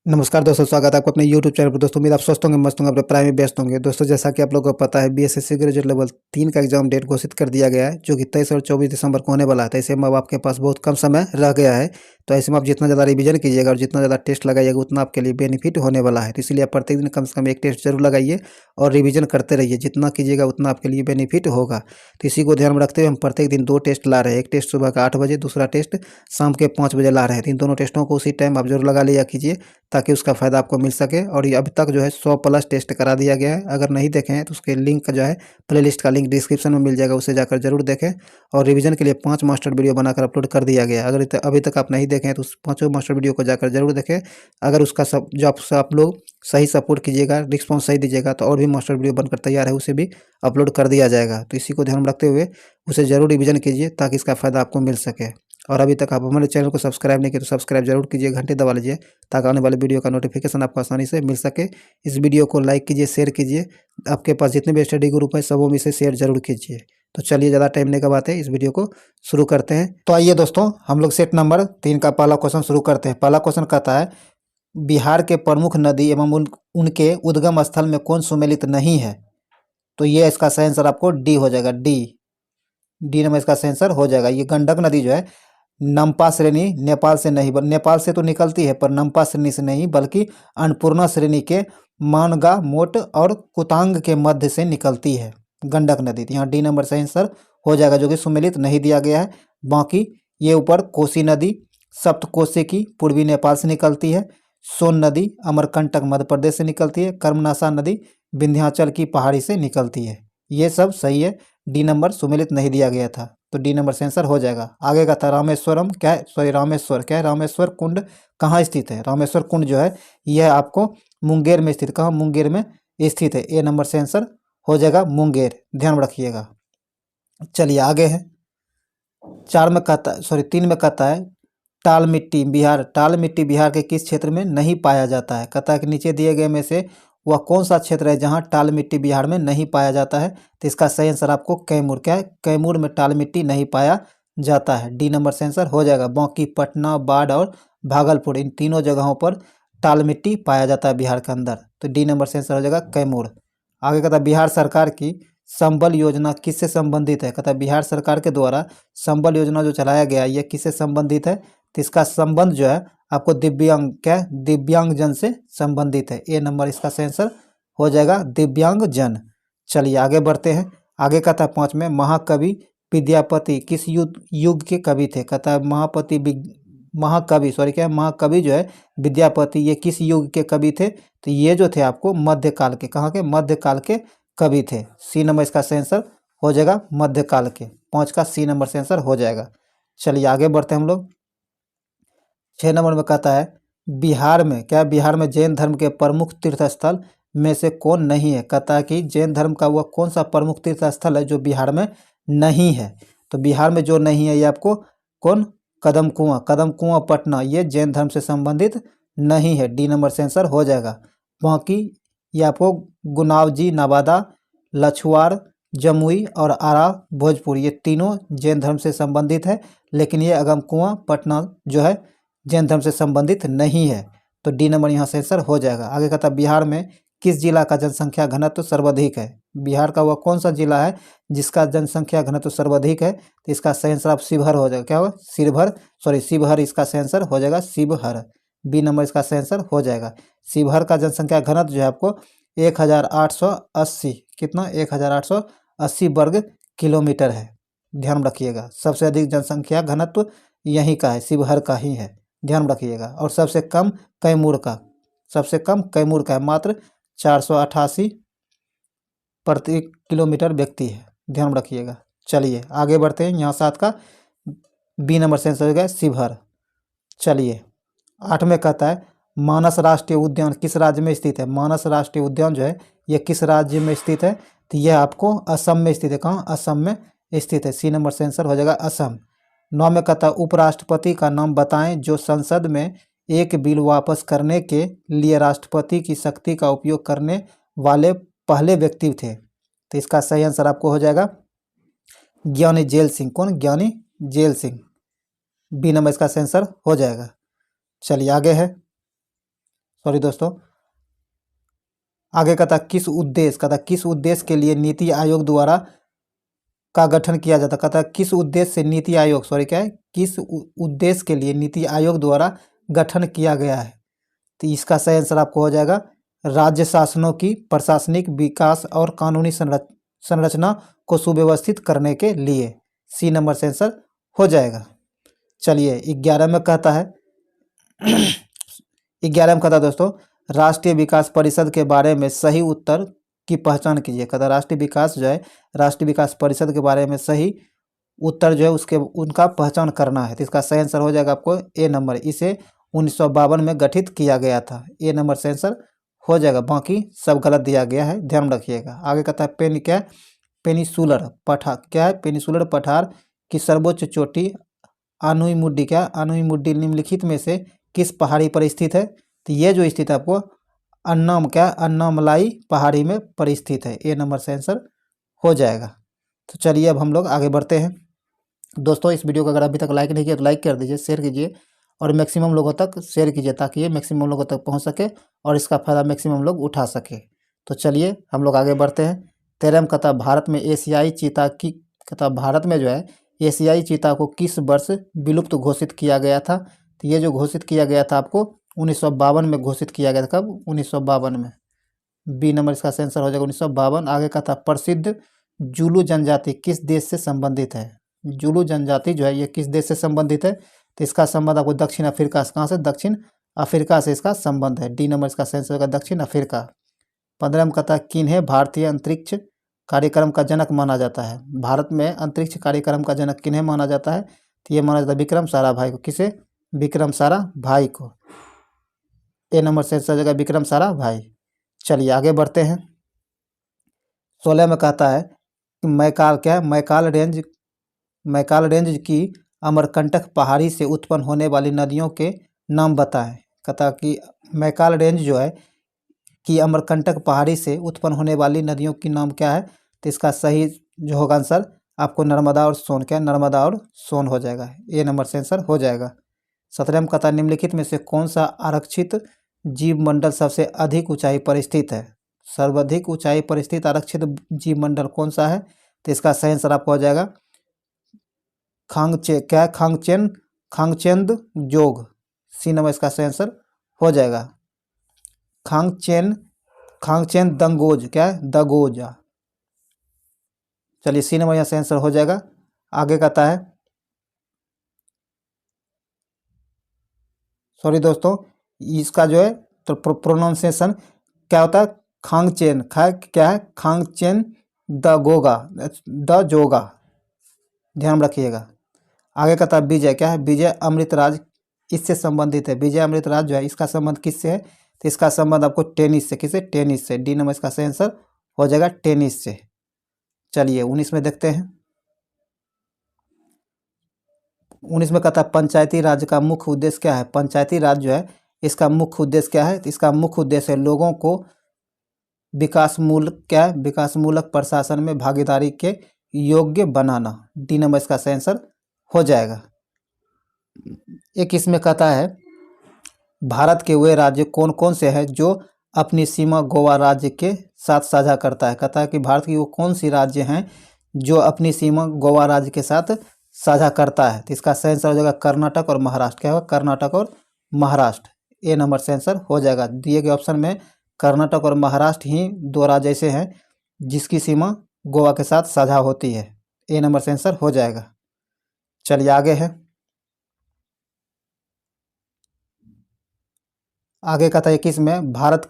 नमस्कार दोस्तों, स्वागत है आपको अपने YouTube चैनल पर। दोस्तों उम्मीद आप स्वस्थ होंगे, मस्त होंगे, अपने पढ़ाई में व्यस्त होंगे। दोस्तों जैसा कि आप लोगों को पता है, बीएसएससी ग्रेजुएट लेवल 3 का एग्जाम डेट घोषित कर दिया गया है, जो कि 23 और 24 दिसंबर को होने वाला है। तो ऐसे में अब आपके पास बहुत कम समय रह गया है। तो ऐसे में आप जितना ज़्यादा रिवीजन कीजिएगा और जितना ज़्यादा टेस्ट लगाइएगा, उतना आपके लिए बेनिफिट होने वाला है। तो इसलिए आप प्रत्येक दिन कम से कम एक टेस्ट जरूर लगाइए और रिवीजन करते रहिए। जितना कीजिएगा उतना आपके लिए बेनिफिट होगा। तो इसी को ध्यान में रखते हुए हम प्रत्येक दिन 2 टेस्ट ला रहे हैं। एक टेस्ट सुबह का 8 बजे, दूसरा टेस्ट शाम के 5 बजे ला रहे हैं। तो इन दोनों टेस्टों को उसी टाइम आप जरूर लगा लिया कीजिए, ताकि उसका फ़ायदा आपको मिल सके। और ये अभी तक जो है 100 प्लस टेस्ट करा दिया गया है। अगर नहीं देखे हैं तो उसके लिंक का जो है प्लेलिस्ट का लिंक डिस्क्रिप्शन में मिल जाएगा, उसे जाकर जरूर देखें। और रिवीजन के लिए 5 मास्टर वीडियो बनाकर अपलोड कर दिया गया है। अगर अभी तक आप नहीं देखें तो उस 5 मास्टर वीडियो को जाकर जरूर देखें। अगर उसका सब जो आप लोग सही सपोर्ट कीजिएगा, रिस्पॉन्स सही दीजिएगा, तो और भी मास्टर वीडियो बनकर तैयार है, उसे भी अपलोड कर दिया जाएगा। तो इसी को ध्यान में रखते हुए उसे जरूर रिवीजन कीजिए, ताकि इसका फ़ायदा आपको मिल सके। और अभी तक आप हमारे चैनल को सब्सक्राइब नहीं किए तो सब्सक्राइब जरूर कीजिए, घंटे दबा लीजिए, ताकि आने वाले वीडियो का नोटिफिकेशन आपको आसानी से मिल सके। इस वीडियो को लाइक कीजिए, शेयर कीजिए। आपके पास जितने भी स्टडी ग्रुप है सबों में से शेयर जरूर कीजिए। तो चलिए, ज़्यादा टाइम नहीं का बात है, इस वीडियो को शुरू करते हैं। तो आइए दोस्तों, हम लोग सेट नंबर 3 का पहला क्वेश्चन शुरू करते हैं। पहला क्वेश्चन कहता है, बिहार के प्रमुख नदी एवं उनके उद्गम स्थल में कौन सुमेलित नहीं है? तो ये इसका सही आंसर आपको डी हो जाएगा। डी नंबर इसका सही आंसर हो जाएगा। ये गंडक नदी जो है नमपा श्रेणी नेपाल से नहीं, नेपाल से तो निकलती है पर नमपा श्रेणी से नहीं, बल्कि अन्नपूर्णा श्रेणी के मानगा मोट और कुतांग के मध्य से निकलती है गंडक नदी। तो यहाँ डी नंबर सही आंसर हो जाएगा, जो कि सुमेलित नहीं दिया गया है। बाकी ये ऊपर कोसी नदी सप्तकोशी की पूर्वी नेपाल से निकलती है। सोन नदी अमरकंटक मध्य प्रदेश से निकलती है। कर्मनाशा नदी विंध्याचल की पहाड़ी से निकलती है। ये सब सही है। डी नंबर सुमेलित नहीं दिया गया था, तो डी नंबर से आंसर हो जाएगा। आगे का था रामेश्वरम, क्या है, सॉरी रामेश्वर, क्या है, रामेश्वर कुंड कहाँ स्थित है? रामेश्वर कुंड जो है यह आपको मुंगेर में स्थित, कहाँ, मुंगेर में स्थित है। ए नंबर से आंसर हो जाएगा मुंगेर, ध्यान रखिएगा। चलिए आगे है। 4 में कहता है, सॉरी 3 में कहता है, टाल मिट्टी बिहार, टाल मिट्टी बिहार के किस क्षेत्र में नहीं पाया जाता है? कहता है कि नीचे दिए गए में से वह कौन सा क्षेत्र है जहां टाल मिट्टी बिहार में नहीं पाया जाता है? तो इसका सही आंसर आपको कैमूर, क्या है, कैमूर में टाल मिट्टी नहीं पाया जाता है। डी नंबर से आंसर हो जाएगा। बाकी पटना, बाढ़ और भागलपुर, इन तीनों जगहों पर टाल मिट्टी पाया जाता है बिहार के अंदर। तो डी नंबर से आंसर हो जाएगा कैमूर। आगे कहता है, बिहार सरकार की संबल योजना किससे संबंधित है? कहता है बिहार सरकार के द्वारा संबल योजना जो चलाया गया है, यह किससे संबंधित है? तो इसका संबंध जो है आपको दिव्यांग, क्या, दिव्यांग जन से संबंधित है। ए नंबर इसका सही आंसर हो जाएगा, दिव्यांग जन। चलिए आगे बढ़ते हैं। आगे कहता है 5 में, महाकवि विद्यापति किस युग के कवि थे? कहता है महाकवि, सॉरी क्या है, महाकवि जो है विद्यापति, ये किस युग के कवि थे? तो ये जो थे आपको मध्यकाल के, कहाँ के, मध्यकाल के कवि थे। सी नंबर इसका सही आंसर हो जाएगा, मध्यकाल के। 5 का सी नंबर से आंसर हो जाएगा। चलिए आगे बढ़ते हैं हम लोग। 6 नंबर में कहता है, बिहार में, क्या, बिहार में जैन धर्म के प्रमुख तीर्थ स्थल में से कौन नहीं है? कहता है कि जैन धर्म का वह कौन सा प्रमुख तीर्थ स्थल है जो बिहार में नहीं है? तो बिहार में जो नहीं है ये आपको कौन, कदम कुआं, कदम कुआं पटना, ये जैन धर्म से संबंधित नहीं है। डी नंबर से आंसर हो जाएगा। बाकी ये आपको गुनावजी नवादा, लछुआर, जमुई और आरा भोजपुर, ये तीनों जैन धर्म से संबंधित है, लेकिन ये अगम कुआं पटना जो है जैन धर्म से संबंधित नहीं है। तो डी नंबर यहाँ से आंसर हो जाएगा। आगे कहता है, बिहार में किस जिला का जनसंख्या घनत्व सर्वाधिक है? बिहार का वह कौन सा जिला है जिसका जनसंख्या घनत्व सर्वाधिक है? तो इसका सही आंसर आप शिवहर हो जाएगा। क्या होगा, शिवहर, सॉरी शिवहर इसका सही आंसर हो जाएगा, शिवहर। बी नंबर इसका सही आंसर हो जाएगा। शिवहर का जनसंख्या घनत्व जो है आपको 1880, कितना, 1880 वर्ग किलोमीटर है। ध्यान रखिएगा, सबसे अधिक जनसंख्या घनत्व यहीं का है, शिवहर का ही है, ध्यान रखिएगा। और सबसे कम कैमूर का, सबसे कम कैमूर का है, मात्र 488 प्रति किलोमीटर व्यक्ति है, ध्यान रखिएगा। चलिए आगे बढ़ते हैं। यहाँ 7 का बी नंबर से आंसर हो गया, शिवहर। चलिए 8 में कहता है, मानस राष्ट्रीय उद्यान किस राज्य में स्थित है? मानस राष्ट्रीय उद्यान जो है ये किस राज्य में स्थित है? तो यह आपको असम में स्थित है। कहाँ, असम में स्थित है। सी नंबर से आंसर हो जाएगा, असम। 9 में कहता है, उपराष्ट्रपति का नाम बताएं जो संसद में एक बिल वापस करने के लिए राष्ट्रपति की शक्ति का उपयोग करने वाले पहले व्यक्ति थे। तो इसका सही आंसर आपको हो जाएगा ज्ञानी जेल सिंह। कौन, ज्ञानी जेल सिंह। बी नंबर इसका सही आंसर हो जाएगा। चलिए आगे है, सॉरी दोस्तों, आगे कहता किस उद्देश्य के लिए नीति आयोग द्वारा का गठन किया जाता, कहता है किस उद्देश्य से नीति आयोग, सॉरी क्या है, किस उद्देश्य के लिए नीति आयोग द्वारा गठन किया गया है। तो इसका सही आंसर आपको हो जाएगा राज्य शासनों की प्रशासनिक विकास और कानूनी संरचना को सुव्यवस्थित करने के लिए। सी नंबर से आंसर हो जाएगा। चलिए 11 में कहता है 11 में कहता है दोस्तों, राष्ट्रीय विकास परिषद के बारे में सही उत्तर की पहचान कीजिए। कहता राष्ट्रीय विकास परिषद के बारे में सही उत्तर जो है उसके उनका पहचान करना है। तो इसका सही आंसर हो जाएगा आपको ए नंबर। इसे 1952 में गठित किया गया था। ए नंबर से आंसर हो जाएगा, बाकी सब गलत दिया गया है, ध्यान रखिएगा। आगे कहता है पेनिसुलर पठार की सर्वोच्च चोटी आनुईमुड्डी निम्नलिखित में से किस पहाड़ी पर स्थित है। तो ये जो स्थित है आपको अन्नामलाई पहाड़ी में परिस्थित है। ए नंबर से आंसर हो जाएगा। तो चलिए अब हम लोग आगे बढ़ते हैं। दोस्तों इस वीडियो को अगर अभी तक लाइक नहीं किया तो लाइक कर दीजिए, शेयर कीजिए और मैक्सिमम लोगों तक शेयर कीजिए ताकि ये मैक्सिमम लोगों तक पहुंच सके और इसका फ़ायदा मैक्सिमम लोग उठा सके। तो चलिए हम लोग आगे बढ़ते हैं। 13 में कहता भारत में जो है एशियाई चीता को किस वर्ष विलुप्त घोषित किया गया था। तो ये जो घोषित किया गया था आपको 1952 में घोषित किया गया था। कब? 1952 में। बी नंबर इसका आंसर हो जाएगा 1952। आगे का था प्रसिद्ध जुलू जनजाति किस देश से संबंधित है। जुलू जनजाति जो है ये किस देश से संबंधित है। तो इसका संबंध आपको दक्षिण अफ्रीका से, कहाँ से? दक्षिण अफ्रीका से इसका संबंध है। डी नंबर इसका आंसर होगा दक्षिण अफ्रीका। 15 में कहता है किन्हें भारतीय अंतरिक्ष कार्यक्रम का जनक माना जाता है। भारत में अंतरिक्ष कार्यक्रम का जनक किन्हें माना जाता है। तो ये माना जाता है विक्रम साराभाई को। किसे? विक्रम साराभाई को। ए नंबर से आंसर हो जाएगा विक्रम साराभाई। चलिए आगे बढ़ते हैं। 16 में कहता है कि मैकाल रेंज की अमरकंटक पहाड़ी से उत्पन्न होने वाली नदियों के नाम बताएं। कहता कि मैकाल रेंज जो है कि अमरकंटक पहाड़ी से उत्पन्न होने वाली नदियों की नाम क्या है। तो इसका सही जो होगा आंसर आपको नर्मदा और सोन, क्या? नर्मदा और सोन हो जाएगा। ए नंबर से आंसर हो जाएगा। 17 में कहता निम्नलिखित में से कौन सा आरक्षित जीव मंडल सबसे अधिक ऊंचाई पर स्थित है। सर्वाधिक ऊंचाई पर स्थित आरक्षित जीव मंडल कौन सा है। तो इसका सही आंसर आपको हो जाएगा खांगचेंद जोग। सी नंबर इसका सही आंसर हो जाएगा खांगचेन दंगोज, क्या है? दगोजा। चलिए सी नंबर यहाँ से आंसर हो जाएगा। आगे कहता है, सॉरी दोस्तों इसका जो है तो प्रोनाउंसिएशन क्या होता है? खांगचेन, क्या है? खांगचेन द जोगा, ध्यान रखिएगा। आगे कहता है विजय, क्या है? विजय अमृतराज इससे संबंधित है। विजय अमृतराज जो है इसका संबंध किससे है। तो इसका संबंध आपको टेनिस से, किससे? टेनिस से। डी नंबर इसका सही आंसर हो जाएगा टेनिस से। चलिए 19 में देखते हैं। 19 में कहता है पंचायती राज का मुख्य उद्देश्य क्या है। पंचायती राज जो है इसका मुख्य उद्देश्य क्या है। तो इसका मुख्य उद्देश्य है लोगों को विकासमूलक प्रशासन में भागीदारी के योग्य बनाना। डी नंबर इसका सही आंसर हो जाएगा। 21 में कहता है भारत के वे राज्य कौन कौन से हैं जो अपनी सीमा गोवा राज्य के साथ साझा करता है। कहता है कि भारत की वो कौन सी राज्य हैं जो अपनी सीमा गोवा राज्य के साथ साझा करता है। तो इसका सही आंसर हो जाएगा कर्नाटक और महाराष्ट्र। क्या होगा? कर्नाटक और महाराष्ट्र। ए नंबर से आंसर हो जाएगा। दिए गए ऑप्शन में कर्नाटक और महाराष्ट्र ही दो राज्य ऐसे हैं जिसकी सीमा गोवा के साथ साझा होती है। ए नंबर से आंसर हो जाएगा। चलिए आगे है। आगे का था 21 में भारत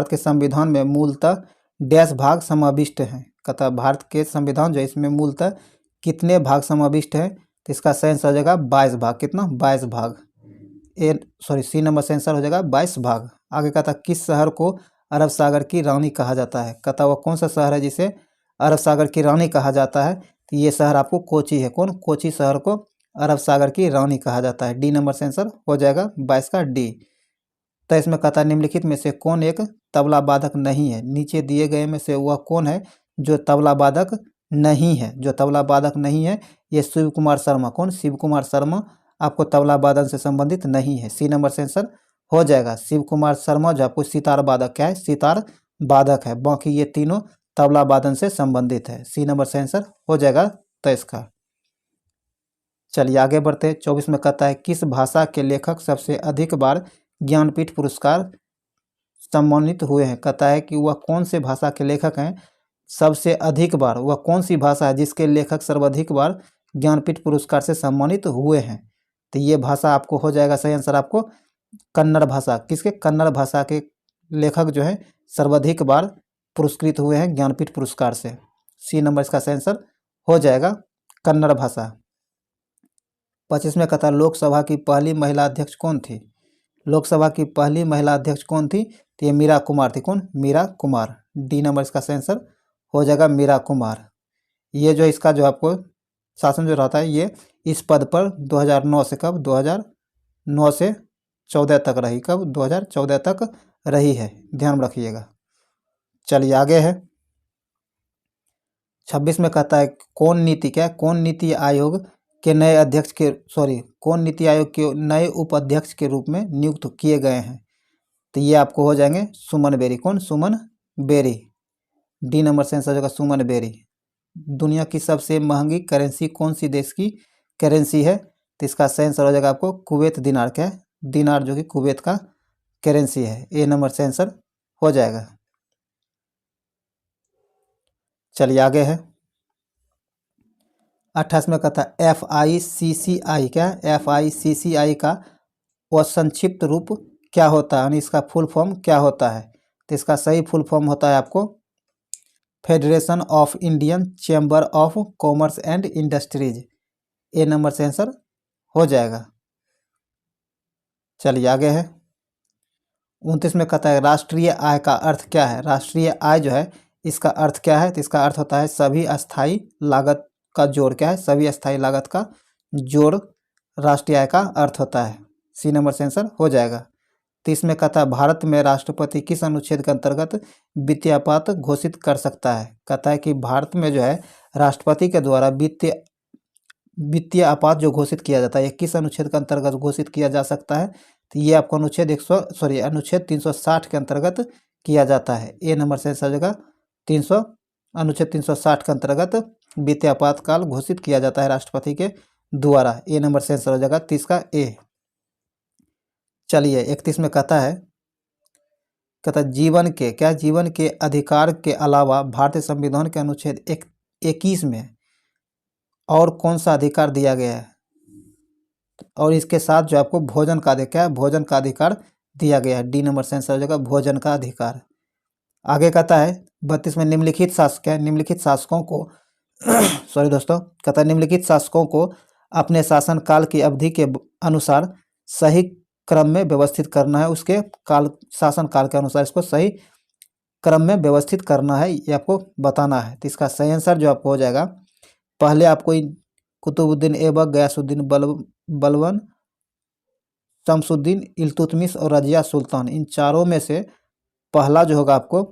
के संविधान में मूलतः डैश भाग समाविष्ट हैं। कहता भारत के संविधान जो है इसमें मूलतः कितने भाग समाविष्ट हैं। तो इसका सही आंसर हो जाएगा 22 भाग। कितना? 22 भाग। सी नंबर से आंसर हो जाएगा 22 भाग। आगे कहता किस शहर को अरब सागर की रानी कहा जाता है। कहता वह कौन सा शहर है जिसे अरब सागर की रानी कहा जाता है। तो ये शहर आपको कोची है। कौन? कोची शहर को अरब सागर की रानी कहा जाता है। डी नंबर से आंसर हो जाएगा 22 का डी। तो इसमें कहता निम्नलिखित में से कौन एक तबला वादक नहीं है। नीचे दिए गए में से वह कौन है जो तबला वादक नहीं है। जो तबला वादक नहीं है ये शिव कुमार शर्मा। कौन? शिव कुमार शर्मा आपको तबला वादन से संबंधित नहीं है। सी नंबर से आंसर हो जाएगा। शिव कुमार शर्मा जो आपको सितार वादक क्या है, सितार वादक है। बाकी ये तीनों तबला वादन से संबंधित है। सी नंबर से आंसर हो जाएगा तो इसका। चलिए आगे बढ़ते हैं। 24 में कहता है किस भाषा के लेखक सबसे अधिक बार ज्ञानपीठ पुरस्कार सम्मानित हुए हैं। कहता है कि वह कौन से भाषा के लेखक हैं सबसे अधिक बार, वह कौन सी भाषा है जिसके लेखक सर्वाधिक बार ज्ञानपीठ पुरस्कार से सम्मानित हुए हैं। तो ये भाषा आपको हो जाएगा सही आंसर आपको कन्नड़ भाषा। किसके? कन्नड़ भाषा के लेखक जो है सर्वाधिक बार पुरस्कृत हुए हैं ज्ञानपीठ पुरस्कार से। सी नंबर इसका सही आंसर हो जाएगा कन्नड़ भाषा। 25 में कहता है लोकसभा की पहली महिला अध्यक्ष कौन थी। लोकसभा की पहली महिला अध्यक्ष कौन थी? तो ये मीरा कुमार थी। कौन? मीरा कुमार। डी नंबर इसका सही आंसर हो जाएगा मीरा कुमार। ये जो इसका जो आपको शासन जो रहता है ये इस पद पर 2009 से कब 2009 से 14 तक रही। कब? 2014 तक रही है, ध्यान रखिएगा। चलिए आगे है। 26 में कहता है कौन नीति क्या कौन नीति आयोग के नए अध्यक्ष के कौन नीति आयोग के नए उपाध्यक्ष के रूप में नियुक्त किए गए हैं। तो ये आपको हो जाएंगे सुमन बेरी। कौन? सुमन बेरी। डी नंबर से आंसर होगा सुमन बेरी। दुनिया की सबसे महंगी करेंसी कौन सी देश की करेंसी है? तो इसका सही आंसर हो जाएगा आपको कुवैत दिनार। क्या है? दिनार, जो कि कुवैत का करेंसी है। ए नंबर से आंसर हो जाएगा। चलिए आगे है। 28 में कहता है FICCI क्या है? FICCI का वह संक्षिप्त रूप क्या होता है, यानी इसका फुल फॉर्म क्या होता है। तो इसका सही फुल फॉर्म होता है आपको federation of Indian chamber of commerce and industries. A number से आंसर हो जाएगा। चलिए आगे है। 29 में कहता है राष्ट्रीय आय का अर्थ क्या है। राष्ट्रीय आय जो है इसका अर्थ क्या है? तो इसका अर्थ होता है सभी अस्थायी लागत का जोड़। क्या है? सभी अस्थायी लागत का जोड़ राष्ट्रीय आय का अर्थ होता है। सी नंबर से आंसर हो जाएगा। 30 में कहता है भारत में राष्ट्रपति किस अनुच्छेद के अंतर्गत वित्तीय आपात घोषित कर सकता है। कहता है कि भारत में जो है राष्ट्रपति के द्वारा वित्तीय आपात जो घोषित किया जाता है ये किस अनुच्छेद के अंतर्गत घोषित किया जा सकता है। तो ये आपको अनुच्छेद 360 के अंतर्गत किया जाता है। ए नंबर से आंसर हो जाएगा अनुच्छेद 360 के अंतर्गत वित्तीय आपातकाल घोषित किया जाता है राष्ट्रपति के द्वारा। ए नंबर से आंसर हो जाएगा 30 का ए। चलिए 31 में कहता है जीवन के अधिकार के अलावा भारतीय संविधान के अनुच्छेद 21 में और कौन सा अधिकार दिया गया है। और इसके साथ जो आपको भोजन का अधिकार भोजन का अधिकार दिया गया है। डी नंबर से आंसर हो जाएगा भोजन का अधिकार। आगे कहता है 32 में निम्नलिखित शासकों को कहता है निम्नलिखित शासकों को अपने शासनकाल की अवधि के अनुसार सही क्रम में व्यवस्थित करना है। उसके शासन काल के अनुसार इसको सही क्रम में व्यवस्थित करना है, ये आपको बताना है। तो इसका सही आंसर जो आपको हो जाएगा, पहले आपको कुतुबुद्दीन ऐबक, गयासुद्दीन बलबन, शमसुद्दीन इल्तुतमिश और रजिया सुल्तान, इन चारों में से पहला जो होगा आपको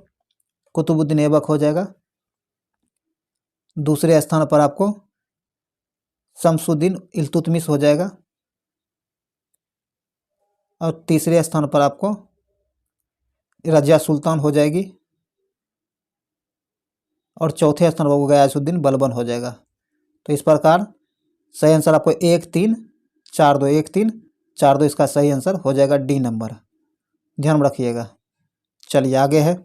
कुतुबुद्दीन ऐबक हो जाएगा। दूसरे स्थान पर आपको शमसुद्दीन इल्तुतमिश हो जाएगा और तीसरे स्थान पर आपको रजिया सुल्तान हो जाएगी और चौथे स्थान पर गयासुद्दीन बलबन हो जाएगा। तो इस प्रकार सही आंसर आपको 1 3 4 2 1 3 4 2 इसका सही आंसर हो जाएगा डी नंबर, ध्यान रखिएगा। चलिए आगे है।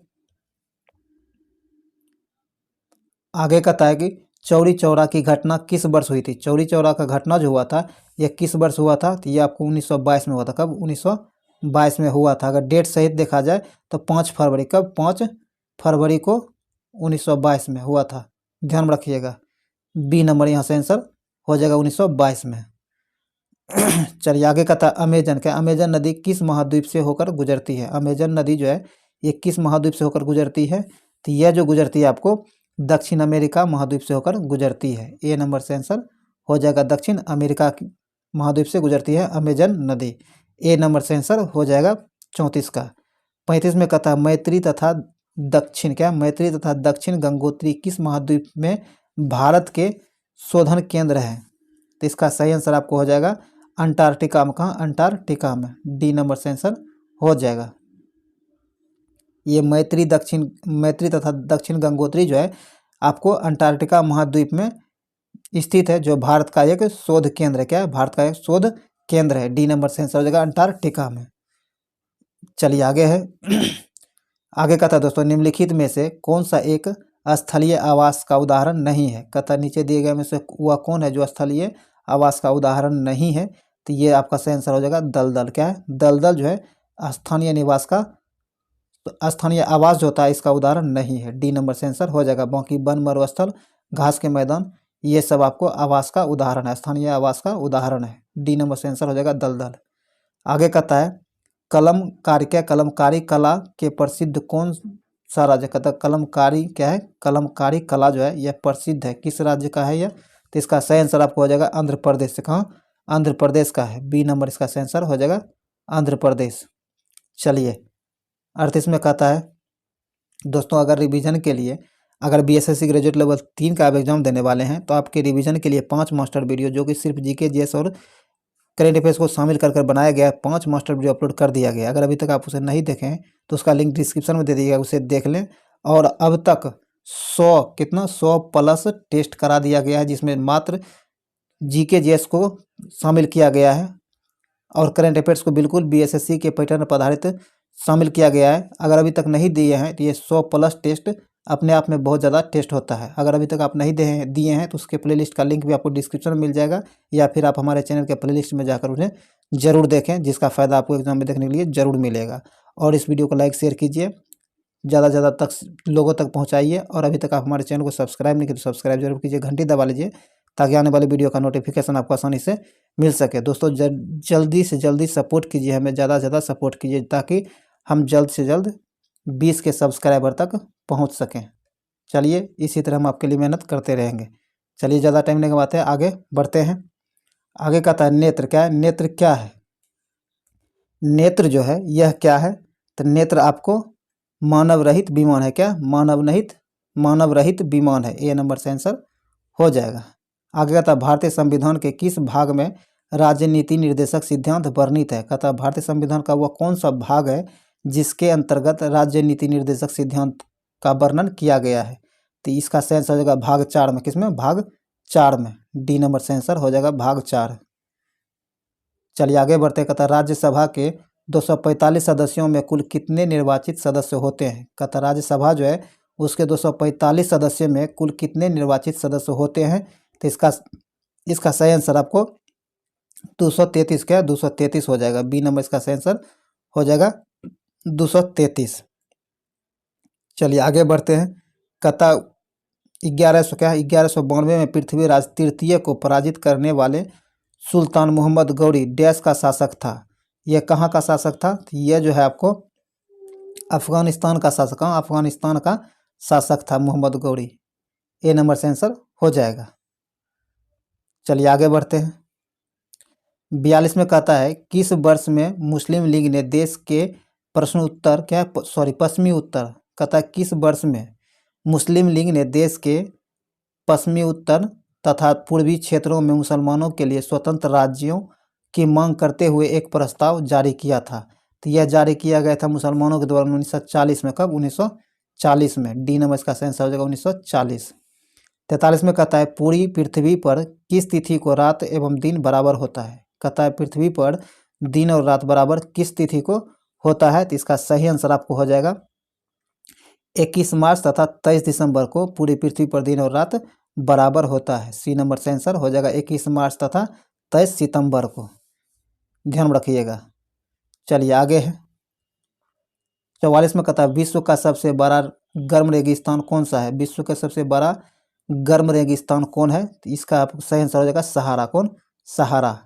आगे कहता है कि चौरी चौरा की घटना किस वर्ष हुई थी। चौरी चौरा का घटना जो हुआ था यह किस वर्ष हुआ था। तो ये आपको 1922 में हुआ था। कब? 1922 में हुआ था। अगर डेट सहित देखा जाए तो 5 फरवरी। कब? 5 फरवरी को 1922 में हुआ था, ध्यान रखिएगा। बी नंबर यहाँ से आंसर हो जाएगा 1922 में। चलिए आगे कहता है अमेजन नदी किस महाद्वीप से होकर गुजरती है। अमेजन नदी जो है ये किस महाद्वीप से होकर गुजरती है। तो यह जो गुजरती है आपको दक्षिण अमेरिका महाद्वीप से होकर गुजरती है। ए नंबर से आंसर हो जाएगा दक्षिण अमेरिका महाद्वीप से गुजरती है अमेजन नदी। ए नंबर से आंसर हो जाएगा 34 का। 35 में कहता है मैत्री तथा दक्षिण गंगोत्री किस महाद्वीप में भारत के शोधन केंद्र हैं। तो इसका सही आंसर आपको हो जाएगा अंटार्कटिका में। कहाँ? अंटार्कटिका में। डी नंबर से आंसर हो जाएगा। ये मैत्री तथा दक्षिण गंगोत्री जो है आपको अंटार्कटिका महाद्वीप में स्थित है, जो भारत का एक शोध केंद्र है। क्या है? भारत का एक शोध केंद्र है। डी नंबर से आंसर हो जाएगा अंटार्कटिका में। चलिए आगे है। आगे का था दोस्तों, निम्नलिखित में से कौन सा एक स्थलीय आवास का उदाहरण नहीं है? कथा नीचे दिए गए में से वह कौन है जो स्थलीय आवास का उदाहरण नहीं है? तो ये आपका सही आंसर हो जाएगा दलदल। क्या है? दलदल जो है स्थानीय निवास का, स्थानीय आवास जो होता है इसका उदाहरण नहीं है। डी नंबर से आंसर हो जाएगा। बाकी वन मरुस्थल, घास के मैदान, ये सब आपको आवास का उदाहरण है, स्थानीय आवास का उदाहरण है। डी नंबर से आंसर हो जाएगा दलदल। आगे कहता है कलमकारी कला के प्रसिद्ध कौन सा राज्य? कहता है कलमकारी क्या है? कलमकारी कला जो है यह प्रसिद्ध है, किस राज्य का है यह? तो इसका सही आंसर आपको हो जाएगा आंध्र प्रदेश से। कहाँ? आंध्र प्रदेश का है। बी नंबर इसका सही आंसर हो जाएगा आंध्र प्रदेश। चलिए 38 में कहता है दोस्तों, अगर रिवीजन के लिए, अगर बीएसएससी ग्रेजुएट लेवल 3 का आप एग्जाम देने वाले हैं तो आपके रिवीजन के लिए 5 मास्टर वीडियो जो कि सिर्फ जीके, जीएस और करेंट अफेयर्स को शामिल कर बनाया गया है, 5 मास्टर वीडियो अपलोड कर दिया गया है। अगर अभी तक आप उसे नहीं देखें तो उसका लिंक डिस्क्रिप्शन में दे दिएगा, उसे देख लें। और अब तक 100 प्लस टेस्ट करा दिया गया है, जिसमें मात्र जीके, जीएस को शामिल किया गया है और करेंट अफेयर्स को बिल्कुल बीएसएससी के पैटर्न पर आधारित शामिल किया गया है। अगर अभी तक नहीं दिए हैं तो ये 100 प्लस टेस्ट अपने आप में बहुत ज़्यादा टेस्ट होता है। अगर अभी तक आप नहीं दिए हैं तो उसके प्लेलिस्ट का लिंक भी आपको डिस्क्रिप्शन में मिल जाएगा, या फिर आप हमारे चैनल के प्लेलिस्ट में जाकर उन्हें ज़रूर देखें, जिसका फ़ायदा आपको एग्जाम में देखने के लिए ज़रूर मिलेगा। और इस वीडियो को लाइक शेयर कीजिए, ज़्यादा से ज़्यादा तक लोगों तक पहुँचाइए। और अभी तक आप हमारे चैनल को सब्सक्राइब नहीं किए तो सब्सक्राइब जरूर कीजिए, घंटी दबा लीजिए ताकि आने वाली वीडियो का नोटिफिकेशन आपको आसानी से मिल सके। दोस्तों जल्दी से जल्दी सपोर्ट कीजिए, हमें ज़्यादा से ज़्यादा सपोर्ट कीजिए ताकि हम जल्द से जल्द 20 के सब्सक्राइबर तक पहुंच सकें। चलिए इसी तरह हम आपके लिए मेहनत करते रहेंगे। चलिए ज़्यादा टाइम नहीं गवाते हैं, आगे बढ़ते हैं। आगे कहता है नेत्र। क्या है? नेत्र क्या है? नेत्र जो है यह क्या है? तो नेत्र आपको मानव रहित विमान है। क्या? मानव रहित विमान है। ए नंबर से आंसर हो जाएगा। आगे कहता है भारतीय संविधान के किस भाग में राजनीति निर्देशक सिद्धांत वर्णित है? कहता है भारतीय संविधान का वह कौन सा भाग है जिसके अंतर्गत राज्य नीति निर्देशक सिद्धांत का वर्णन किया गया है? तो इसका सही आंसर हो जाएगा भाग 4 में। किसमें? भाग 4 में। डी नंबर से आंसर हो जाएगा भाग 4। चलिए आगे बढ़ते। कहता है राज्यसभा के 245 सदस्यों में कुल कितने निर्वाचित सदस्य होते हैं? कहता राज्यसभा जो है उसके 245 सदस्य में कुल कितने निर्वाचित सदस्य होते हैं? तो इसका सही आंसर आपको 233 क्या? 233 हो जाएगा। बी नंबर इसका सही आंसर हो जाएगा 233। चलिए आगे बढ़ते हैं। कहता 1192 में पृथ्वीराज तृतीय को पराजित करने वाले सुल्तान मोहम्मद गौरी डैश का शासक था। यह कहाँ का शासक था? यह जो है आपको अफगानिस्तान का शासक, अफगानिस्तान का शासक था मोहम्मद गौरी। ए नंबर से आंसर हो जाएगा। चलिए आगे बढ़ते हैं। 42 में कहता है किस वर्ष में मुस्लिम लीग ने देश के पश्चिमी उत्तर, कहता है किस वर्ष में मुस्लिम लीग ने देश के पश्चिमी उत्तर तथा पूर्वी क्षेत्रों में मुसलमानों के लिए स्वतंत्र राज्यों की मांग करते हुए एक प्रस्ताव जारी किया था? तो यह जारी किया गया था मुसलमानों के द्वारा 1940 में। कब? 1940 में। डी नंबर इसका आंसर हो जाएगा 1940। 43 में कहता है पूरी पृथ्वी पर किस तिथि को रात एवं दिन बराबर होता है? कहता है पृथ्वी पर दिन और रात बराबर किस तिथि को होता है? तो इसका सही आंसर आपको हो जाएगा 21 मार्च तथा 23 दिसंबर को पूरी पृथ्वी पर दिन और रात बराबर होता है। सी नंबर से आंसर हो जाएगा 21 मार्च तथा 23 सितंबर को, ध्यान रखिएगा। चलिए आगे है। 44 में कहता है विश्व का सबसे बड़ा गर्म रेगिस्तान कौन सा है? विश्व का सबसे बड़ा गर्म रेगिस्तान कौन है? तो इसका सही आंसर हो जाएगा सहारा। कौन? सहारा।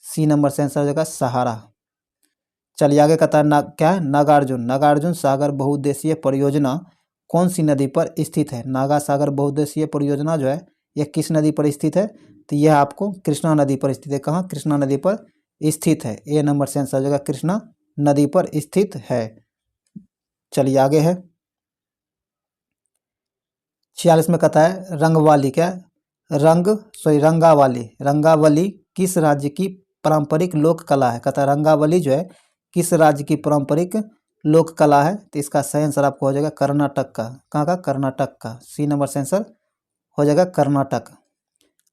सी नंबर से आंसर हो जाएगा सहारा। चलिए आगे कहता है क्या है? नागार्जुन सागर बहुउद्देशीय परियोजना कौन सी नदी पर स्थित है? नागा सागर बहुउद्देशीय परियोजना जो है यह किस नदी पर स्थित है? तो यह आपको कृष्णा नदी पर स्थित है। कहाँ? कृष्णा नदी पर स्थित है। ए नंबर से आंसर हो जाएगा कृष्णा नदी पर स्थित है। चलिए आगे है। 46 में कहता है रंगवाली क्या? रंगावली किस राज्य की पारंपरिक लोक कला है? कहता है रंगावली जो है किस राज्य की पारंपरिक लोक कला है? तो इसका सही आंसर आपको हो जाएगा कर्नाटक का। कहाँ का? कर्नाटक का। सी नंबर से आंसर हो जाएगा कर्नाटक।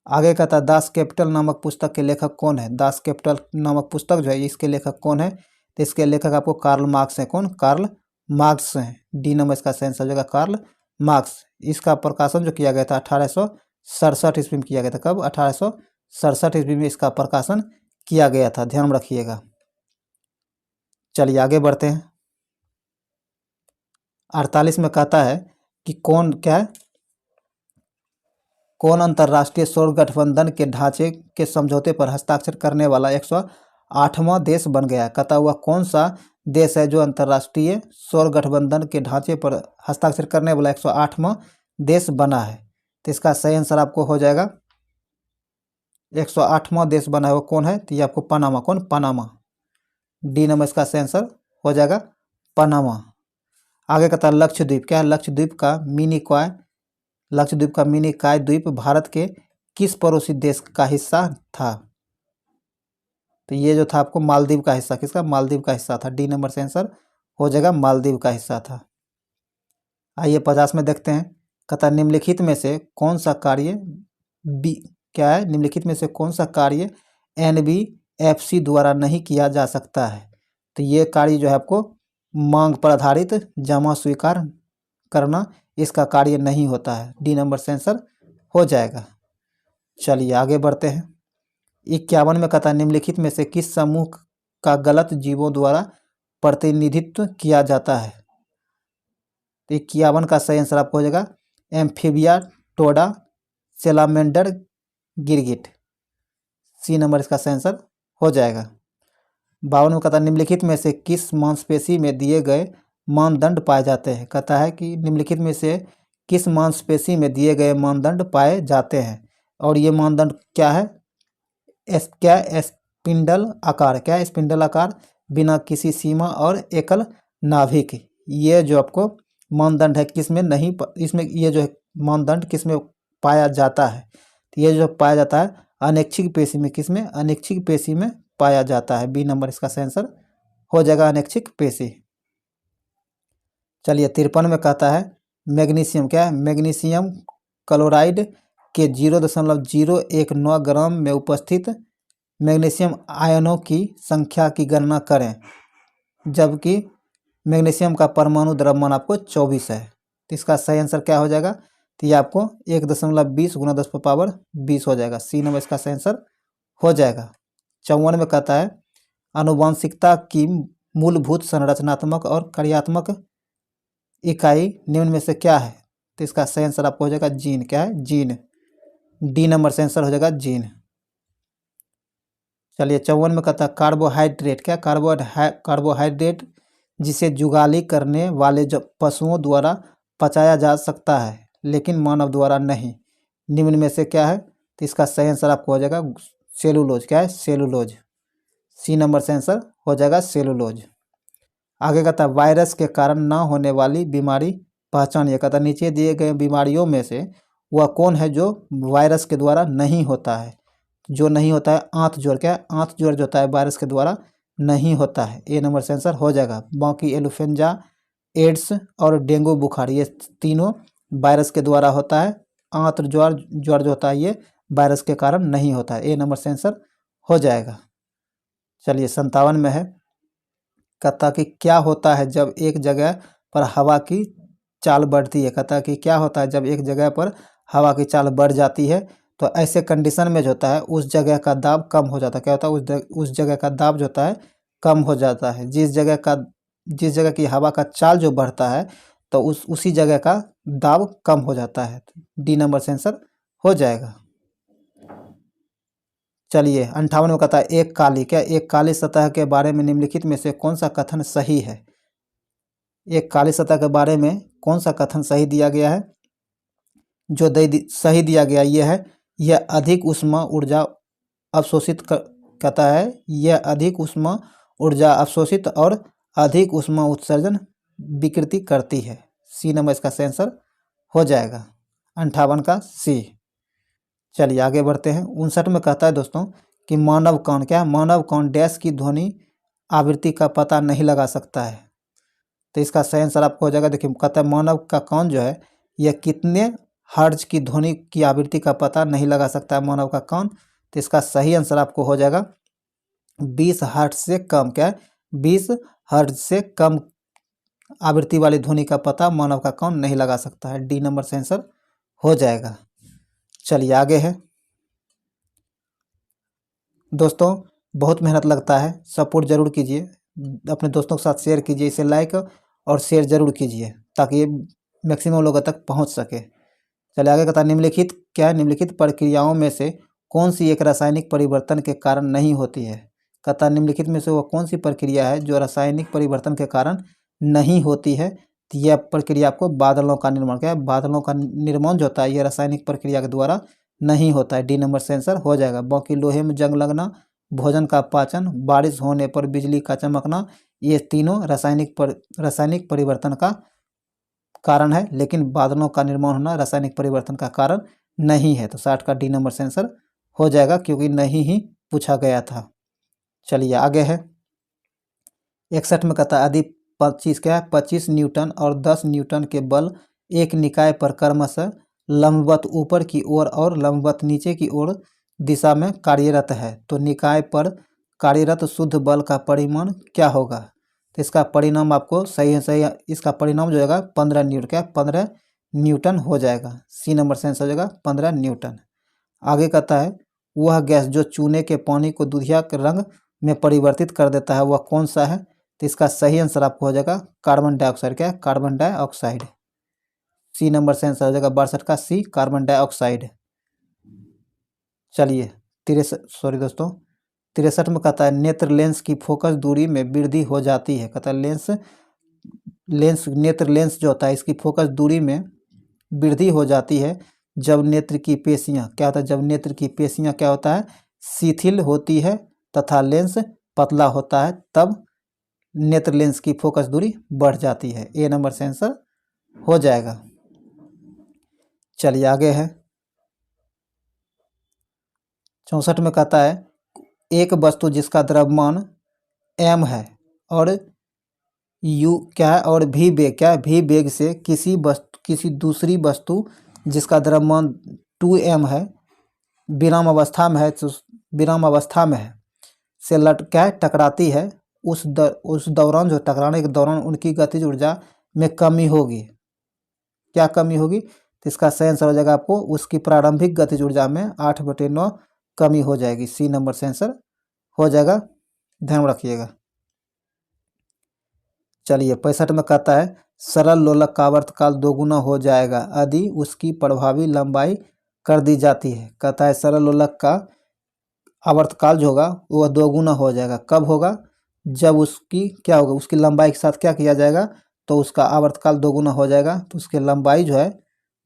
आगे कहता है दास कैपिटल नामक पुस्तक के लेखक कौन है? दास कैपिटल नामक पुस्तक जो है इसके लेखक कौन है? तो इसके लेखक आपको कार्ल मार्क्स है। कौन? कार्ल मार्क्स हैं। डी नंबर इसका सही आंसर हो जाएगा कार्ल मार्क्स। इसका प्रकाशन जो किया गया था 1867 ईस्वी में किया गया था। कब? 1867 ईस्वी में इसका प्रकाशन किया गया था, ध्यान रखिएगा। चलिए आगे बढ़ते हैं। 48 में कहता है कि कौन क्या है, कौन अंतर्राष्ट्रीय सौर गठबंधन के ढांचे के समझौते पर हस्ताक्षर करने वाला 108वां देश बन गया है? कहता हुआ कौन सा देश है जो अंतर्राष्ट्रीय सौर गठबंधन के ढांचे पर हस्ताक्षर करने वाला 108वां देश बना है? तो इसका सही आंसर आपको हो जाएगा 108वां देश बना है वो कौन है? तो ये आपको पनामा। कौन? पनामा। डी नंबर इसका सही आंसर हो जाएगा पनामा। आगे कहता है लक्षद्वीप क्या है? लक्षद्वीप का मिनी काय, लक्षद्वीप का मिनी काय द्वीप भारत के किस पड़ोसी देश का हिस्सा था? तो ये जो था आपको मालदीव का हिस्सा, किसका? मालदीव का हिस्सा था। डी नंबर से आंसर हो जाएगा मालदीव का हिस्सा था। आइए 50 में देखते हैं। कहता निम्नलिखित में से कौन सा कार्य बी क्या है? निम्नलिखित में से कौन सा कार्य NBFC द्वारा नहीं किया जा सकता है? तो ये कार्य जो है आपको मांग पर आधारित जमा स्वीकार करना, इसका कार्य नहीं होता है। डी नंबर से आंसर हो जाएगा। चलिए आगे बढ़ते हैं। 51 में कहता है निम्नलिखित में से किस समूह का गलत जीवों द्वारा प्रतिनिधित्व किया जाता है? तो 51 का सही आंसर आपको हो जाएगा एम्फीबिया, टोडा, सेलामेंडर, गिरगिट। सी नंबर इसका सही आंसर हो जाएगा। 52 में कहता है निम्नलिखित में से किस मांसपेशी में दिए गए मानदंड पाए जाते हैं? कहता है कि निम्नलिखित में से किस मांसपेशी में दिए गए मानदंड पाए जाते हैं? और ये मानदंड क्या है? स्पिंडल आकार। क्या है? स्पिंडल आकार, बिना किसी सीमा और एकल नाभिक। ये जो आपको मानदंड है किस में नहीं इसमें ये जो है मानदंड किस में पाया जाता है? तो ये जो पाया जाता है अनैच्छिक पेशी में। किस में? अनैच्छिक पेशी में पाया जाता है। बी नंबर इसका सही आंसर हो जाएगा अनैच्छिक पेशी। चलिए 53 में कहता है मैग्नीशियम क्या है? मैग्नीशियम क्लोराइड के 0.019 ग्राम में उपस्थित मैग्नीशियम आयनों की संख्या की गणना करें, जबकि मैग्नीशियम का परमाणु द्रव्यमान आपको 24 है। तो इसका सही आंसर क्या हो जाएगा? तो ये आपको 1.20 गुना 10⁻20 हो जाएगा। सी नंबर इसका सही आंसर हो जाएगा। 54 में कहता है आनुवांशिकता की मूलभूत संरचनात्मक और कार्यात्मक इकाई निम्न में से क्या है? तो इसका सही आंसर आपको हो जाएगा जीन। क्या है? जीन। डी नंबर से आंसर हो जाएगा जीन। चलिए 54 में कहता है कार्बोहाइड्रेट क्या? कार्बोहाइड्रेट जिसे जुगाली करने वाले पशुओं द्वारा पचाया जा सकता है लेकिन मानव द्वारा नहीं, निम्न में से क्या है? तो इसका सही आंसर आपको हो जाएगा सेलुलोज। क्या है? सेलुलोज। सी नंबर से आंसर हो जाएगा सेलुलोज। आगे कहता है वायरस के कारण न होने वाली बीमारी पहचानिए। कहता नीचे दिए गए बीमारियों में से वह कौन है जो वायरस के द्वारा नहीं होता है? जो नहीं होता है आंत ज्वर। क्या है? आंत ज्वर जो होता है वायरस के द्वारा नहीं होता है। ए नंबर से आंसर हो जाएगा। बाकी इन्फ्लुएंजा, एड्स और डेंगू बुखार ये तीनों वायरस के द्वारा होता है। आंत ज्वर जो होता है ये वायरस के कारण नहीं होता है। ए नंबर से आंसर हो जाएगा। चलिए 57 में है। कहता कि क्या होता है जब एक जगह पर हवा की चाल बढ़ती है? कहता कि क्या होता है जब एक जगह पर हवा की चाल बढ़ जाती है? तो ऐसे कंडीशन में जो होता है उस जगह का दाब कम हो जाता है। क्या होता है? उस जगह का दाब जो होता है कम हो जाता है। जिस जगह की हवा का चाल जो बढ़ता है तो उसी जगह का दाब कम हो जाता है। डी नंबर से आंसर हो जाएगा। चलिए 58 में कहता है एक काली सतह के बारे में निम्नलिखित में से कौन सा कथन सही है? एक काली सतह के बारे में कौन सा कथन सही दिया गया है? जो सही दिया गया ये है, यह अधिक ऊष्मा ऊर्जा अवशोषित कहता है यह अधिक ऊष्मा ऊर्जा अवशोषित और अधिक ऊष्मा उत्सर्जन विकृति करती है। सी नंबर इसका सही आंसर हो जाएगा 58 का सी। चलिए आगे बढ़ते हैं। 59 में कहता है दोस्तों कि मानव कौन क्या? मानव कौन डैश की ध्वनि आवृत्ति का पता नहीं लगा सकता है। तो इसका सही आंसर आपको हो जाएगा, देखिए कहता है मानव का कौन जो है यह कितने हर्ट्ज की ध्वनि की आवृत्ति का पता नहीं लगा सकता है, मानव का कौन। तो इसका सही आंसर आपको हो जाएगा 20 हर्ट्ज से कम, क्या है 20 हर्ट्ज से कम आवृत्ति वाली ध्वनि का पता मानव का कौन नहीं लगा सकता है। डी नंबर से आंसर हो जाएगा। चलिए आगे है दोस्तों, बहुत मेहनत लगता है, सपोर्ट जरूर कीजिए, अपने दोस्तों के साथ शेयर कीजिए, इसे लाइक और शेयर जरूर कीजिए ताकि ये मैक्सिमम लोगों तक पहुंच सके। चलिए आगे कहता है निम्नलिखित क्या है, निम्नलिखित प्रक्रियाओं में से कौन सी एक रासायनिक परिवर्तन के कारण नहीं होती है। कहता है निम्नलिखित में से वो कौन सी प्रक्रिया है जो रासायनिक परिवर्तन के कारण नहीं होती है। तो यह प्रक्रिया आपको बादलों का निर्माण, क्या है बादलों का निर्माण जो होता है यह रासायनिक प्रक्रिया के द्वारा नहीं होता है। डी नंबर से आंसर हो जाएगा। बाकी लोहे में जंग लगना, भोजन का पाचन, बारिश होने पर बिजली का चमकना, ये तीनों रासायनिक परिवर्तन का कारण है, लेकिन बादलों का निर्माण होना रासायनिक परिवर्तन का कारण नहीं है। तो 60 का डी नंबर से आंसर हो जाएगा, क्योंकि नहीं ही पूछा गया था। चलिए आगे है 61 में कहता है यदि 25 क्या है 25 न्यूटन और 10 न्यूटन के बल एक निकाय पर क्रमशः लंबवत ऊपर की ओर और लंबवत नीचे की ओर दिशा में कार्यरत है, तो निकाय पर कार्यरत शुद्ध बल का परिमाण क्या होगा। तो इसका परिणाम आपको सही इसका परिणाम जो होगा 15 न्यूटन, क्या 15 न्यूटन हो जाएगा। सी नंबर से आंसर हो जाएगा 15 न्यूटन। आगे कहता है वह गैस जो चूने के पानी को दूधिया के रंग में परिवर्तित कर देता है वह कौन सा है। तो इसका सही आंसर आपको हो जाएगा कार्बन डाइऑक्साइड, क्या है कार्बन डाइऑक्साइड। सी नंबर से आंसर हो जाएगा 62 का सी कार्बन डाइऑक्साइड। चलिए 63 में कहता है नेत्र लेंस की फोकस दूरी में वृद्धि हो जाती है। कहता है नेत्र लेंस जो होता है इसकी फोकस दूरी में वृद्धि हो जाती है जब नेत्र की पेशियां क्या होता है, जब नेत्र की पेशियां क्या होता है शिथिल होती है तथा लेंस पतला होता है, तब नेत्र लेंस की फोकस दूरी बढ़ जाती है। ए नंबर से आंसर हो जाएगा। चलिए आगे है 64 में कहता है एक वस्तु जिसका द्रव्यमान m है और u क्या है और v वेग क्या है v वेग से किसी दूसरी वस्तु जिसका द्रव्यमान 2m है विराम अवस्था में है, तो विराम अवस्था में है से क्या है टकराती है, उस दौरान जो टकराने के दौरान उनकी गतिज ऊर्जा में कमी होगी। क्या कमी होगी। तो इसका सही आंसर हो जाएगा आपको उसकी प्रारंभिक गतिज ऊर्जा में 8/9 कमी हो जाएगी। सी नंबर से आंसर हो जाएगा, ध्यान रखिएगा। चलिए 65 में कहता है सरल लोलक का आवर्तकाल दोगुना हो जाएगा यदि उसकी प्रभावी लंबाई कर दी जाती है। कहता है सरल लोलक का आवर्तकाल जो होगा वह दोगुना हो जाएगा। कब होगा, जब उसकी क्या होगा उसकी लंबाई के साथ क्या किया जाएगा, तो उसका आवर्तकाल दोगुना हो जाएगा। तो उसकी लंबाई जो है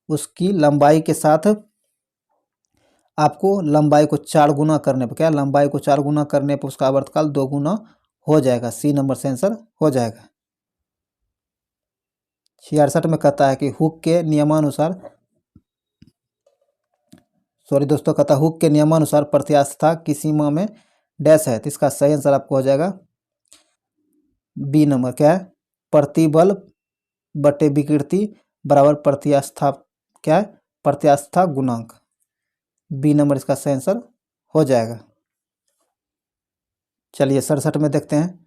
उसकी लंबाई के साथ आपको लंबाई को 4 गुना करने पर, क्या लंबाई को 4 गुना करने पर उसका आवर्तकाल दोगुना हो जाएगा। सी नंबर से आंसर हो जाएगा। 66 में कहता है कि हुक के नियमानुसार कहता है हुक के नियमानुसार प्रत्यास्थता की सीमा में डैश है। तो इसका सही आंसर आपको हो जाएगा बी नंबर, क्या है प्रतिबल बटे विकृति बराबर प्रत्यास्था, क्या है प्रत्यास्था गुणांक। बी नंबर इसका सही आंसर हो जाएगा। चलिए 67 में देखते हैं।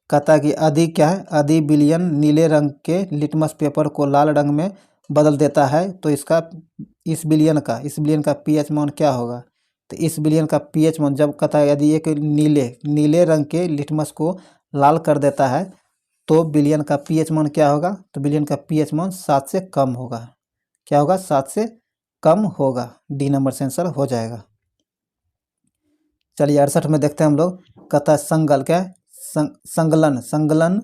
कहता है कि यदि क्या है यदि विलयन नीले रंग के लिटमस पेपर को लाल रंग में बदल देता है तो इस विलयन का पीएच मान क्या होगा। तो इस विलयन का पीएच मान जब कहता है यदि एक नीले रंग के लिटमस को लाल कर देता है तो विलयन का पीएच मान क्या होगा। तो विलयन का पीएच मान 7 से कम होगा। क्या होगा 7 से कम होगा। डी नंबर से आंसर हो जाएगा। चलिए 68 में देखते हैं हम लोग। कहता है संगलन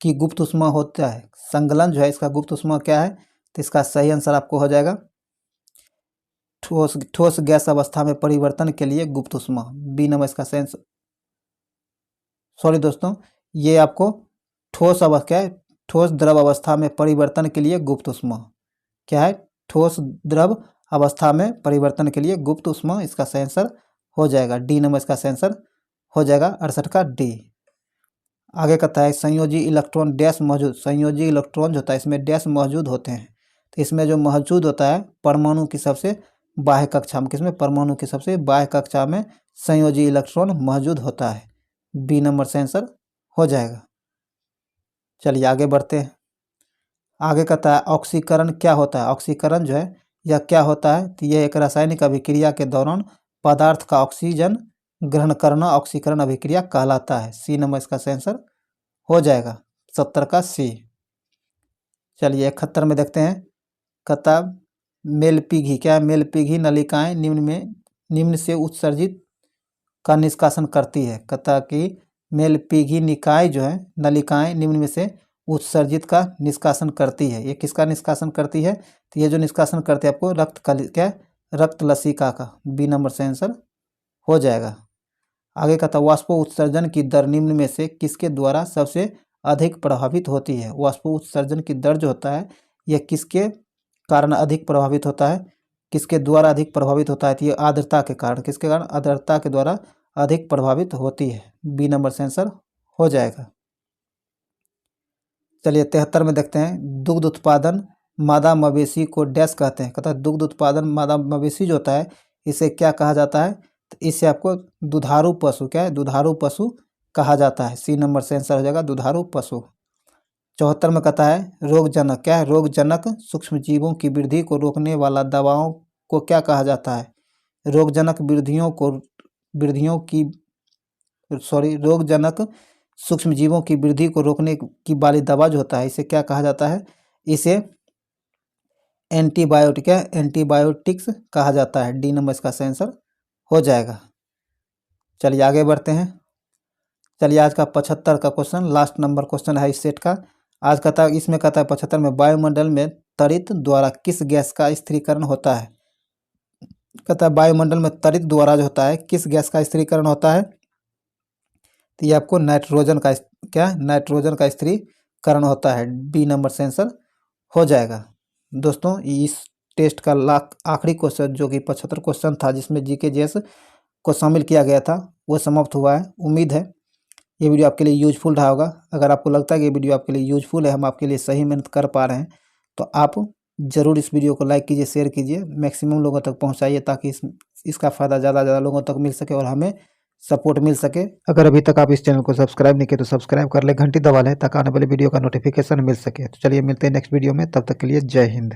की गुप्त ऊष्मा होता है। संगलन जो है इसका गुप्त ऊष्मा क्या है। तो इसका सही आंसर आपको हो जाएगा ठोस गैस अवस्था में परिवर्तन के लिए गुप्त ऊष्मा। बी नंबर इसका सही आंसर, सॉरी दोस्तों, ये आपको ठोस द्रव अवस्था में परिवर्तन के लिए गुप्त ऊष्मा क्या है, ठोस द्रव अवस्था में परिवर्तन के लिए गुप्त ऊष्मा इसका सही आंसर हो जाएगा। डी नंबर इसका सही आंसर हो जाएगा 68 का डी। आगे कहता है संयोजी इलेक्ट्रॉन डैश मौजूद, संयोजी इलेक्ट्रॉन जो होता है इसमें डैश मौजूद होते हैं। तो इसमें जो मौजूद होता है परमाणु की सबसे बाह्य कक्षा में, किसमें, परमाणु की सबसे बाह्य कक्षा में संयोजी इलेक्ट्रॉन मौजूद होता है। बी नंबर से आंसर हो जाएगा। चलिए आगे बढ़ते हैं। आगे कहता है ऑक्सीकरण क्या होता है। ऑक्सीकरण जो है यह क्या होता है, तो यह एक रासायनिक अभिक्रिया के दौरान पदार्थ का ऑक्सीजन ग्रहण करना ऑक्सीकरण अभिक्रिया कहलाता है। सी नंबर इसका आंसर हो जाएगा, 70 का सी। चलिए 71 में देखते हैं। कहता मेलपीघी क्या है, मेलपीघी नलिकाएं निम्न से उत्सर्जित का निष्कासन करती है। कहता कि मेलपीघी निकाय जो है नलिकाएं निम्न में से उत्सर्जित का निष्कासन करती है। ये किसका निष्कासन करती है, तो ये जो निष्कासन करती है आपको रक्त लसिका का। बी नंबर से आंसर हो जाएगा। आगे कहता वाष्पो उत्सर्जन की दर निम्न में से किसके द्वारा सबसे अधिक प्रभावित होती है। वाष्पो उत्सर्जन की दर जो होता है यह किसके कारण अधिक प्रभावित होता है, किसके द्वारा अधिक प्रभावित होता है, तो ये आर्द्रता के कारण, किसके कारण, आर्द्रता के द्वारा अधिक प्रभावित होती है। बी नंबर से आंसर हो जाएगा। चलिए 73 में देखते हैं। दुग्ध उत्पादन मादा मवेशी को डैश कहते हैं। कहता है दुग्ध उत्पादन मादा मवेशी जो होता है इसे क्या कहा जाता है, तो इसे आपको दुधारू पशु, क्या है, दुधारू पशु कहा जाता है। सी नंबर से आंसर हो जाएगा दुधारू पशु। 74 में कहता है रोगजनक क्या है, रोगजनक सूक्ष्म जीवों की वृद्धि को रोकने वाला दवाओं को क्या कहा जाता है। रोगजनक रोगजनक सूक्ष्म जीवों की वृद्धि को रोकने की वाली दवा जो होता है इसे क्या कहा जाता है, इसे एंटीबायोटिक्स कहा जाता है। डी नंबर इसका आंसर हो जाएगा। चलिए आगे बढ़ते हैं। चलिए आज का 75 का क्वेश्चन लास्ट नंबर क्वेश्चन है इस सेट का। आज कहता है, इसमें कहता है 75 में वायुमंडल में तड़ित द्वारा किस गैस का स्थिरीकरण होता है। कहता है वायुमंडल में तड़ित द्वारा जो होता है किस गैस का स्थिरीकरण होता है, तो ये आपको नाइट्रोजन का नाइट्रोजन का स्थिरीकरण होता है। बी नंबर से आंसर हो जाएगा। दोस्तों इस टेस्ट का आखिरी क्वेश्चन जो कि 75 क्वेश्चन था जिसमें जीके जीएस को शामिल किया गया था वो समाप्त हुआ है। उम्मीद है ये वीडियो आपके लिए यूजफुल रहा होगा। अगर आपको लगता है कि ये वीडियो आपके लिए यूजफुल है, हम आपके लिए सही मेहनत कर पा रहे हैं, तो आप ज़रूर इस वीडियो को लाइक कीजिए, शेयर कीजिए, मैक्सिमम लोगों तक पहुंचाइए ताकि इसका फ़ायदा ज़्यादा लोगों तक मिल सके और हमें सपोर्ट मिल सके। अगर अभी तक आप इस चैनल को सब्सक्राइब नहीं किए तो सब्सक्राइब कर ले, घंटी दबा लें ताकि आने वाले वीडियो का नोटिफिकेशन मिल सके। तो चलिए मिलते हैं नेक्स्ट वीडियो में, तब तक के लिए जय हिंद।